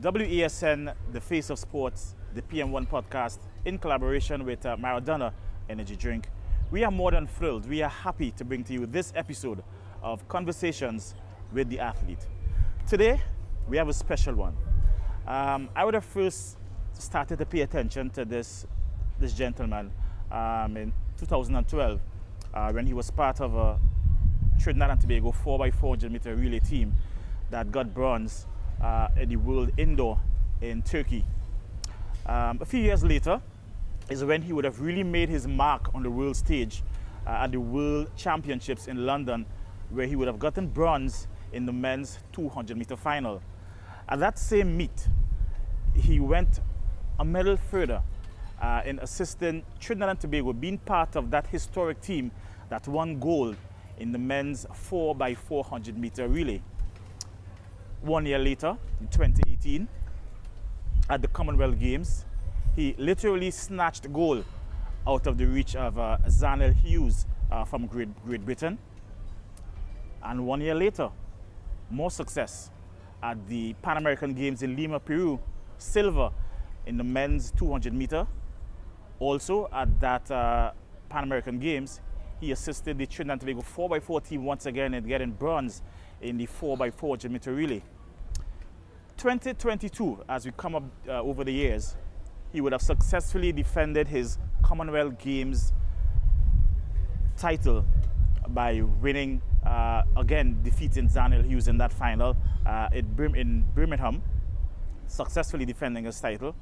WESN, the face of sports, the PM1 Podcast, in collaboration with Maradona Energy Drink. We are more than thrilled. We are happy to bring to you this episode of Conversations with the Athlete. Today, we have a special one. I would have first started to pay attention to this gentleman in 2012 when he was part of a Trinidad and Tobago 4x400 meter relay team that got bronze at the World Indoor in Turkey. A few years later is when he would have really made his mark on the world stage at the World Championships in London, where he would have gotten bronze in the men's 200 meter final. At that same meet, he went a medal further in assisting Trinidad and Tobago, being part of that historic team that won gold in the men's 4x400 meter relay. 1 year later, in 2018, at the Commonwealth Games, he literally snatched gold out of the reach of Zanel Hughes from Great Britain. And 1 year later, more success at the Pan American Games in Lima, Peru, silver in the men's 200 meter. Also at that Pan American Games, he assisted the Trinidad and Tobago 4x4 team once again in getting bronze in the 4x400 meter relay. 2022, as we come up over the years, he would have successfully defended his Commonwealth Games title by winning, again defeating Zanel Hughes in that final in Birmingham, successfully defending his title.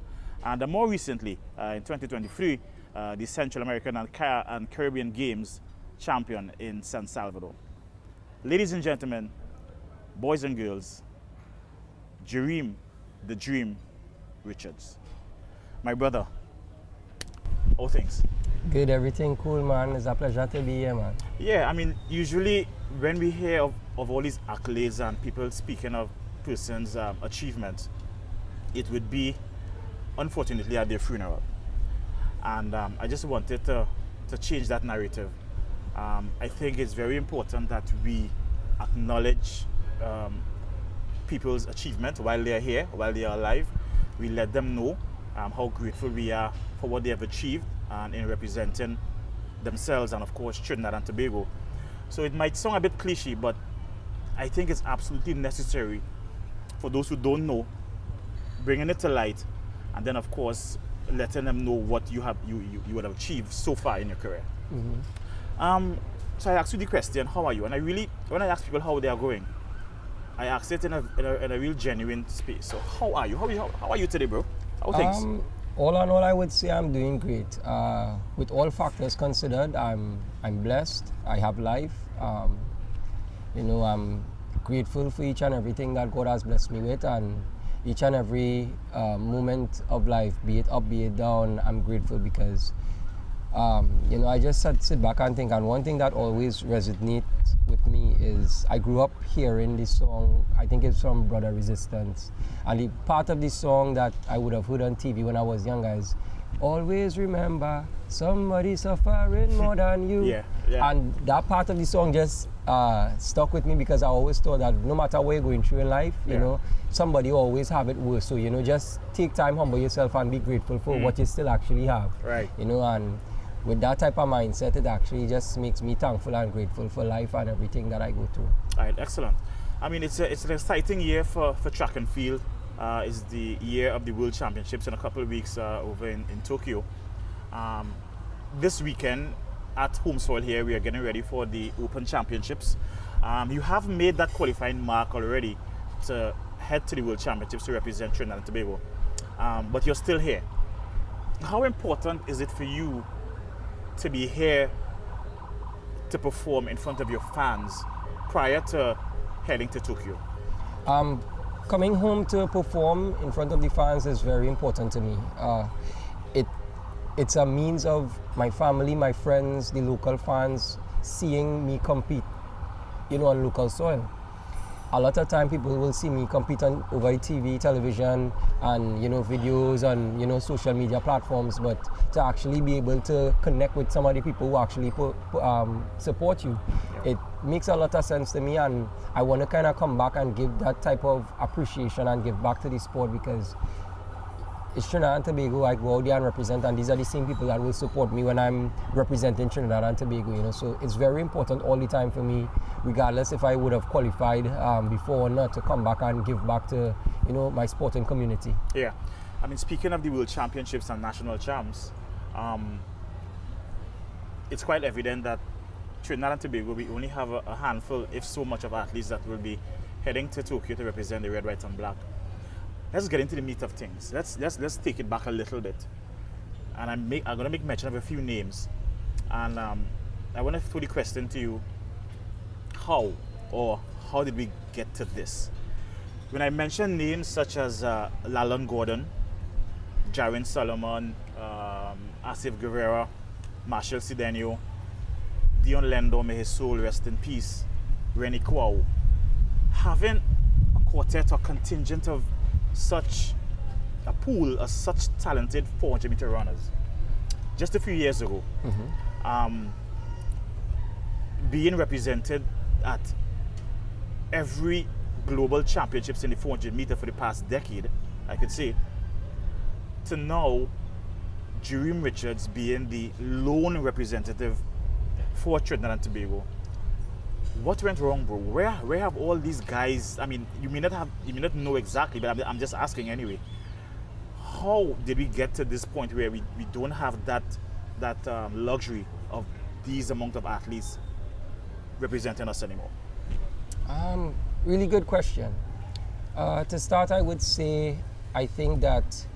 And more recently, in 2023, the Central American and Caribbean Games champion in San Salvador. Ladies and gentlemen, boys and girls, Jereem, the Dream Richards. My brother, all things. Good, everything cool, man. It's a pleasure to be here, man. Yeah, I mean, usually when we hear of all these accolades and people speaking of persons' achievements, it would be, unfortunately, at their funeral. And I just wanted to change that narrative. I think it's very important that we acknowledge people's achievement while they're here, while they are alive. We let them know how grateful we are for what they have achieved and in representing themselves and, of course, Trinidad and Tobago. So it might sound a bit cliche, but I think it's absolutely necessary for those who don't know, bringing it to light, and then, of course, letting them know what you would have achieved so far in your career. Mm-hmm. So I asked you the question, how are you? And when I ask people how they are going, I ask it in a real genuine space. So how are you? How are you today, bro? How are things? All in all, I would say I'm doing great. With all factors considered, I'm blessed. I have life. I'm grateful for each and everything that God has blessed me with, and each and every moment of life, be it up, be it down, I'm grateful because I just sit back and think, and one thing that always resonates with me is I grew up hearing this song. I think it's from Brother Resistance, and the part of this song that I would have heard on TV when I was younger is always remember somebody suffering more than you. Yeah. And that part of the song just stuck with me because I always thought that no matter what you're going through in life, you know, somebody always have it worse. So, just take time, humble yourself, and be grateful for what you still actually have. Right. And with that type of mindset, it actually just makes me thankful and grateful for life and everything that I go through. All right, excellent. I mean, it's an exciting year for track and field. It's the year of the World Championships in a couple of weeks over in Tokyo. This weekend at home soil here, we are getting ready for the Open Championships. You have made that qualifying mark already to head to the World Championships to represent Trinidad and Tobago, but you're still here. How important is it for you to be here to perform in front of your fans prior to heading to Tokyo? Coming home to perform in front of the fans is very important to me. It's a means of my family, my friends, the local fans seeing me compete, on local soil. a lot of time people will see me compete on over the TV, television, and videos on social media platforms. But to actually be able to connect with some of the people who actually support you, it makes a lot of sense to me, and I want to kind of come back and give that type of appreciation and give back to the sport, because it's Trinidad and Tobago I go out there and represent, and these are the same people that will support me when I'm representing Trinidad and Tobago, so it's very important all the time for me, regardless if I would have qualified before or not, to come back and give back to my sporting community. Yeah, I mean, speaking of the World Championships and national champs, it's quite evident that Trinidad and Tobago, we only have a handful, if so much, of athletes that will be heading to Tokyo to represent the red, white, and black. Let's get into the meat of things. Let's take it back a little bit, and I'm going to make mention of a few names, and I want to throw the question to you: how did we get to this? When I mention names such as Lalon Gordon, Jaron Solomon, Asif Guerrero, Marshall Sidenio, Dion Lendo, may his soul rest in peace, Rennie Kwao, having a quartet or contingent of such a pool of such talented 400-meter runners just a few years ago, being represented at every global championships in the 400-meter for the past decade, I could say, to now Jereem Richards being the lone representative for Trinidad and Tobago. What went wrong, bro? Where have all these guys? I mean, you may not know exactly, but I'm just asking anyway. How did we get to this point where we don't have that luxury of these amount of athletes representing us anymore? Really good question. To start, I would say I think that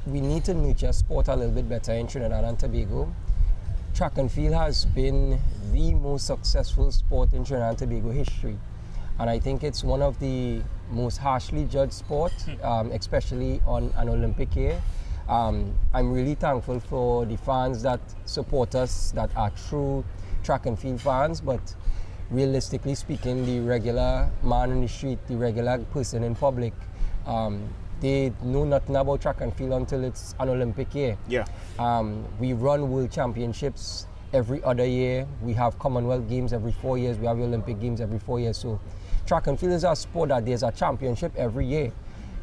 we need to nurture sport a little bit better in Trinidad and Tobago. Track and field has been the most successful sport in Trinidad and Tobago history, and I think it's one of the most harshly judged sports, especially on an Olympic year. I'm really thankful for the fans that support us, that are true track and field fans, but realistically speaking, the regular man in the street, the regular person in public, they know nothing about track and field until it's an Olympic year. Yeah. We run World Championships every other year. We have Commonwealth Games every 4 years. We have Olympic Games every 4 years. So track and field is a sport that there's a championship every year.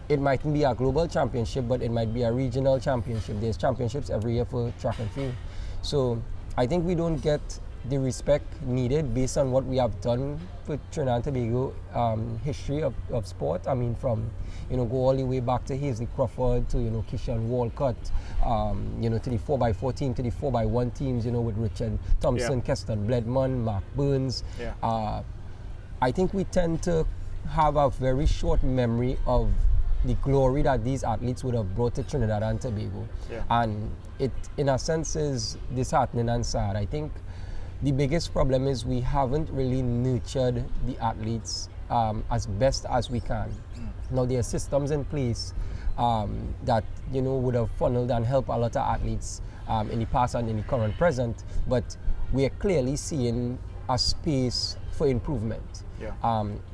It mightn't be a global championship, but it might be a regional championship. There's championships every year for track and field. So I think we don't get the respect needed based on what we have done for Trinidad and Tobago history of sport. I mean, from go all the way back to Hazley Crawford to Kishan Walcott, to the 4x4 team, to the 4x1 teams, with Richard Thompson, Keston Bledman, Mark Burns. Yeah. I think we tend to have a very short memory of the glory that these athletes would have brought to Trinidad and Tobago. Yeah. And it, in a sense, is disheartening and sad. I think the biggest problem is we haven't really nurtured the athletes as best as we can. Now, there are systems in place that would have funneled and helped a lot of athletes in the past and in the current present, but we are clearly seeing a space for improvement. Yeah.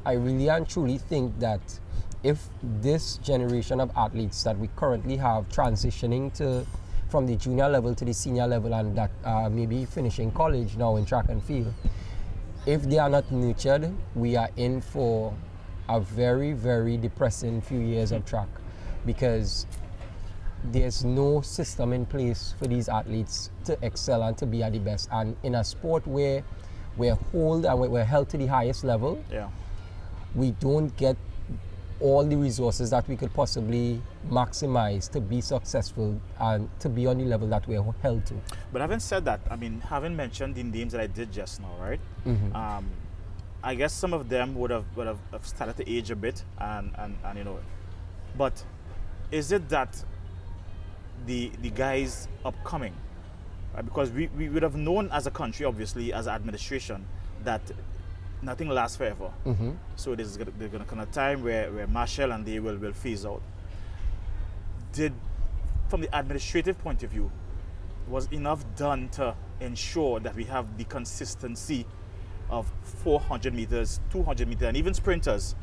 I really and truly think that if this generation of athletes that we currently have transitioning from the junior level to the senior level, and that maybe finishing college now in track and field, if they are not nurtured, we are in for a very, very depressing few years of track, because there's no system in place for these athletes to excel and to be at the best. And in a sport where we're held to the highest level, we don't get all the resources that we could possibly maximize to be successful and to be on the level that we're held to. But having said that, I mean, having mentioned the names that I did just now, right? I guess some of them would have started to age a bit, and but is it that the guys upcoming, because we would have known as a country, obviously, as an administration, that nothing lasts forever. So there's going to come a time where Marshall and they will phase out. From the administrative point of view, was enough done to ensure that we have the consistency of 400 meters, 200 meters, and even sprinters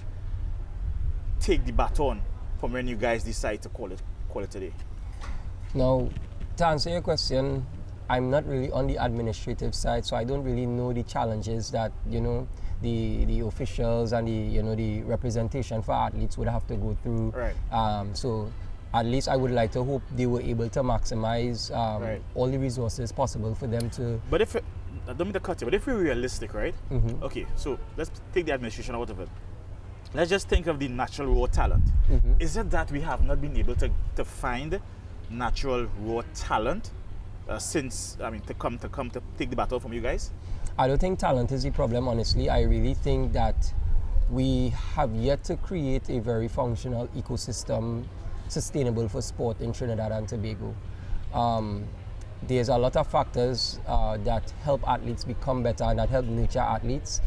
take the baton from when you guys decide to call it today? Now, to answer your question, I'm not really on the administrative side, so I don't really know the challenges that, you know, the officials and the representation for athletes would have to go through. Right. So at least I would like to hope they were able to maximize Right. all the resources possible for them to. But if, I don't mean to cut you, but if we're realistic, right? Mhm. Okay, so let's take the administration out of it. Let's just think of the natural raw talent. Mhm. Is it that we have not been able to find natural raw talent since, I mean, to come to take the battle from you guys? I don't think talent is the problem, honestly. I really think that we have yet to create a very functional ecosystem sustainable for sport in Trinidad and Tobago. There's a lot of factors that help athletes become better and that help nurture athletes.